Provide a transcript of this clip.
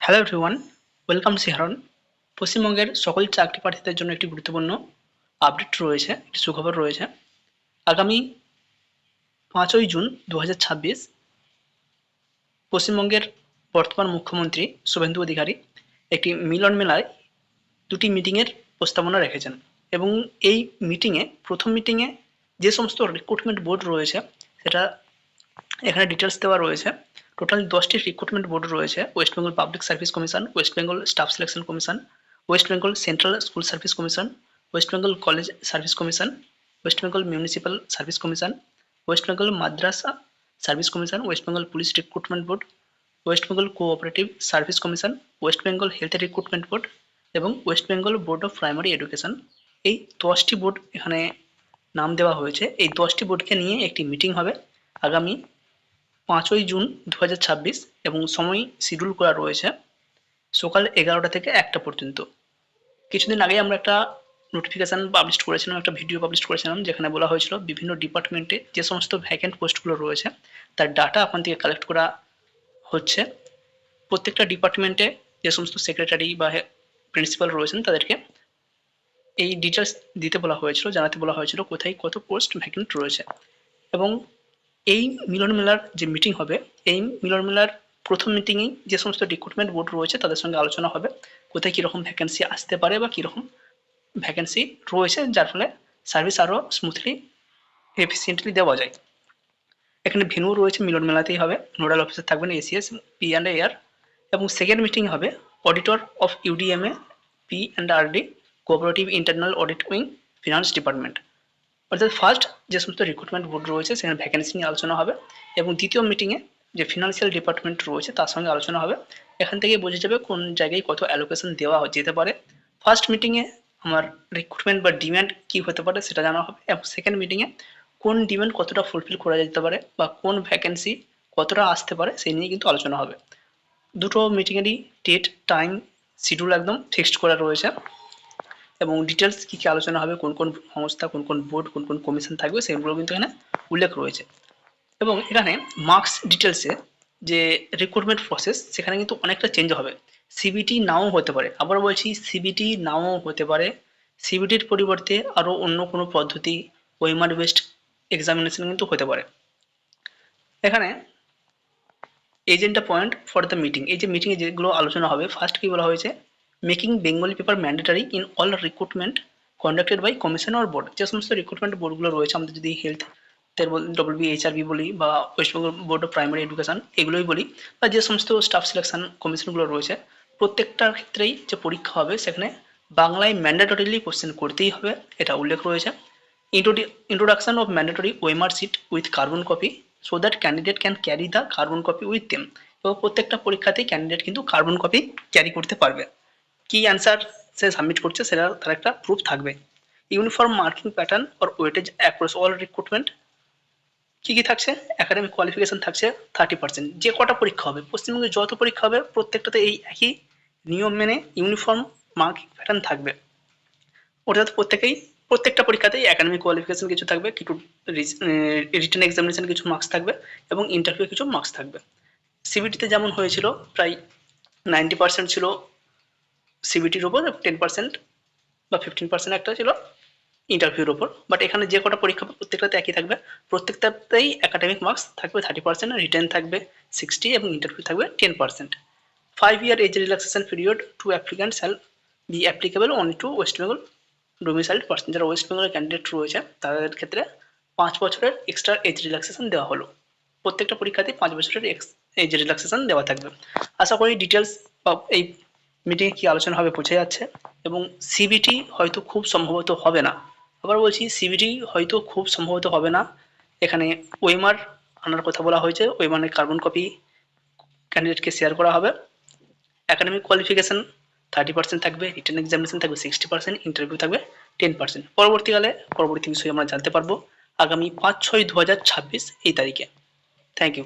Hello everyone, welcome শিহরণ। পশ্চিমবঙ্গের সকল চাকরি প্রার্থীদের জন্য একটি গুরুত্বপূর্ণ আপডেট রয়েছে, একটি সুখবর রয়েছে। আগামী 5ই জুন 2026 পশ্চিমবঙ্গের বর্তমান মুখ্যমন্ত্রী শুভেন্দু অধিকারী একটি মিলন মেলায় দুটি মিটিংয়ের প্রস্তাবনা রেখেছেন এবং এই মিটিংয়ে প্রথম মিটিংয়ে যে সমস্ত রিক্রুটমেন্ট বোর্ড রয়েছে সেটা এখানে ডিটেলস দেওয়া রয়েছে। টোটাল 10টি রিক্রুটমেন্ট বোর্ড রয়েছে: west Bengal public service commission, west Bengal staff selection commission, west Bengal central school service commission, west Bengal college service commission, west Bengal municipal service commission, west Bengal madrasa service commission, west Bengal police recruitment board, west Bengal cooperative service commission, west Bengal health recruitment board এবং west Bengal board of primary education. এই 10টি board এখানে নাম দেওয়া হয়েছে। এই 10টি বোর্ডকে নিয়ে একটি মিটিং হবে আগামী 5ই জুন 2026 এবং সময় শিডিউল করা রয়েছে সকাল 11টা থেকে 1টা পর্যন্ত। কিছুদিন আগে আমরা একটা নোটিফিকেশান পাবলিশ করেছিলাম, একটা ভিডিও পাবলিশ করেছিলাম, যেখানে বলা হয়েছিল বিভিন্ন ডিপার্টমেন্টে যে সমস্ত ভ্যাকেন্ট পোস্টগুলো রয়েছে তার ডাটা আপনার থেকে কালেক্ট করা হচ্ছে। প্রত্যেকটা ডিপার্টমেন্টে যে সমস্ত সেক্রেটারি বা প্রিন্সিপাল রয়েছেন তাদেরকে এই ডিটেলস দিতে বলা হয়েছিল, জানাতে বলা হয়েছিল কোথায় কত পোস্ট ভ্যাকেন্ট রয়েছে। এবং এই মিলন মেলার যে মিটিং হবে, এই মিলন মেলার প্রথম মিটিংয়েই যে সমস্ত রিক্রুটমেন্ট বোর্ড রয়েছে তাদের সঙ্গে আলোচনা হবে কোথায় কীরকম ভ্যাকেন্সি আসতে পারে বা কীরকম ভ্যাকেন্সি রয়েছে, যার ফলে সার্ভিস আরও স্মুথলি এফিসিয়েন্টলি দেওয়া যায়। এখানে ভেন্যু রয়েছে, মিলন মেলাতেই হবে। নোডাল অফিসার থাকবেন এসিএস, পি অ্যান্ড এআর। এবং সেকেন্ড মিটিং হবে auditor of UDMA, P and RD, cooperative internal audit wing, finance department. অর্থাৎ ফার্স্ট যে সমস্ত রিক্রুটমেন্ট বোর্ড রয়েছে সেখানে ভ্যাকেন্সি নিয়ে আলোচনা হবে এবং দ্বিতীয় মিটিংয়ে যে ফিনান্সিয়াল ডিপার্টমেন্ট রয়েছে তার সঙ্গে আলোচনা হবে। এখান থেকে বোঝা যাবে কোন জায়গায় কত অ্যালোকেশন দেওয়া যেতে পারে। ফার্স্ট মিটিংয়ে আমার রিক্রুটমেন্ট বা ডিম্যান্ড কী হতে পারে সেটা জানা হবে এবং সেকেন্ড মিটিংয়ে কোন ডিম্যান্ড কতটা ফুলফিল করা যেতে পারে বা কোন ভ্যাকেন্সি কতটা আসতে পারে সেই নিয়ে কিন্তু আলোচনা হবে। দুটো মিটিংয়েরই ডেট, টাইম, শিডিউল একদম ফিক্সড করা রয়েছে এবং ডিটেলস কী কী আলোচনা হবে, কোন কোন সংস্থা, কোন কোন বোর্ড, কোন কোন কমিশন থাকবে সেগুলো কিন্তু এখানে উল্লেখ রয়েছে। এবং এখানে মার্কস ডিটেলসে যে রিক্রুটমেন্ট প্রসেস সেখানে কিন্তু অনেকটা চেঞ্জ হবে। সিবিটি নাও হতে পারে, আবার বলছি সিবিটি নাও হতে পারে। সিবিটির পরিবর্তে আরও অন্য কোনো পদ্ধতি, ওএমআর বেসড এক্সামিনেশন কিন্তু হতে পারে। এখানে agenda point for the meeting, এই যে মিটিংয়ে যেগুলো আলোচনা হবে, ফার্স্ট কী বলা হয়েছে, making Bengali paper mandatory in all recruitment conducted by commission or board. যে সমস্ত রিক্রুটমেন্ট বোর্ডগুলো রয়েছে, আমাদের যদি হেলথ WBHRB বলি বা West Bengal board of primary education এগুলোই বলি, বা যে সমস্ত স্টাফ সিলেকশন কমিশনগুলো রয়েছে, প্রত্যেকটার ক্ষেত্রেই যে পরীক্ষা হবে সেখানে বাংলায় ম্যান্ডেটরিলি কোশ্চেন করতেই হবে, এটা উল্লেখ রয়েছে। Introduction of mandatory OMR sheet with carbon copy so that candidate can carry the carbon copy with them. এবং প্রত্যেকটা পরীক্ষাতেই ক্যান্ডিডেট কিন্তু কার্বন কপি ক্যারি করতে পারবে। কি অ্যান্সার সে সাবমিট করছে সেটা তার একটা প্রুফ থাকবে। Uniform marking pattern or weightage across all recruitment. কী কী থাকছে, একাডেমিক কোয়ালিফিকেশন থাকছে 30%। যে কটা পরীক্ষা হবে, পশ্চিমবঙ্গে যত পরীক্ষা হবে প্রত্যেকটাতে এই একই নিয়ম মেনে ইউনিফর্ম মার্কিং প্যাটার্ন থাকবে। অর্থাৎ প্রত্যেকটা পরীক্ষাতেই একাডেমিক কোয়ালিফিকেশন কিছু থাকবে, কিছু রিটেন এক্সামিনেশন কিছু মার্কস থাকবে এবং ইন্টারভিউ কিছু মার্কস থাকবে। সিবিটিতে যেমন হয়েছিল প্রায় 90% ছিল সিবিটির ওপর, 10% বা 15% একটা ছিল ইন্টারভিউর ওপর। বাট এখানে যে কটা পরীক্ষা প্রত্যেকটাতে একই থাকবে, প্রত্যেকটাতেই একাডেমিক মার্কস থাকবে 30%, রিটেন থাকবে 60 এবং ইন্টারভিউ থাকবে 10%। 5 year age relaxation period to applicant shall be applicable only to West Bengal domiciled person. যারা ওয়েস্ট বেঙ্গলের ক্যান্ডিডেট রয়েছে তাদের ক্ষেত্রে 5 বছরের এক্সট্রা এজ রিল্যাক্সেশন দেওয়া হলো। প্রত্যেকটা পরীক্ষাতেই 5 বছরের এজ রিল্যাক্সেশন দেওয়া থাকবে। আশা করি ডিটেলস বা এই মিটিংয়ে কী আলোচনা হবে বোঝা যাচ্ছে। এবং সিবিটি হয়তো খুব সম্ভবত হবে না, আবার বলছি সিবিটি হয়তো খুব সম্ভবত হবে না। এখানে ওএমআর আনার কথা বলা হয়েছে, ওএমআরের কার্বন কপি ক্যান্ডিডেটকে শেয়ার করা হবে। একাডেমিক কোয়ালিফিকেশন 30% থাকবে, রিটেন এক্সামিনেশন থাকবে 60%, ইন্টারভিউ থাকবে 10%। পরবর্তী বিষয়ে আমরা জানতে পারবো আগামী 5-6-2026 এই তারিখে। Thank you.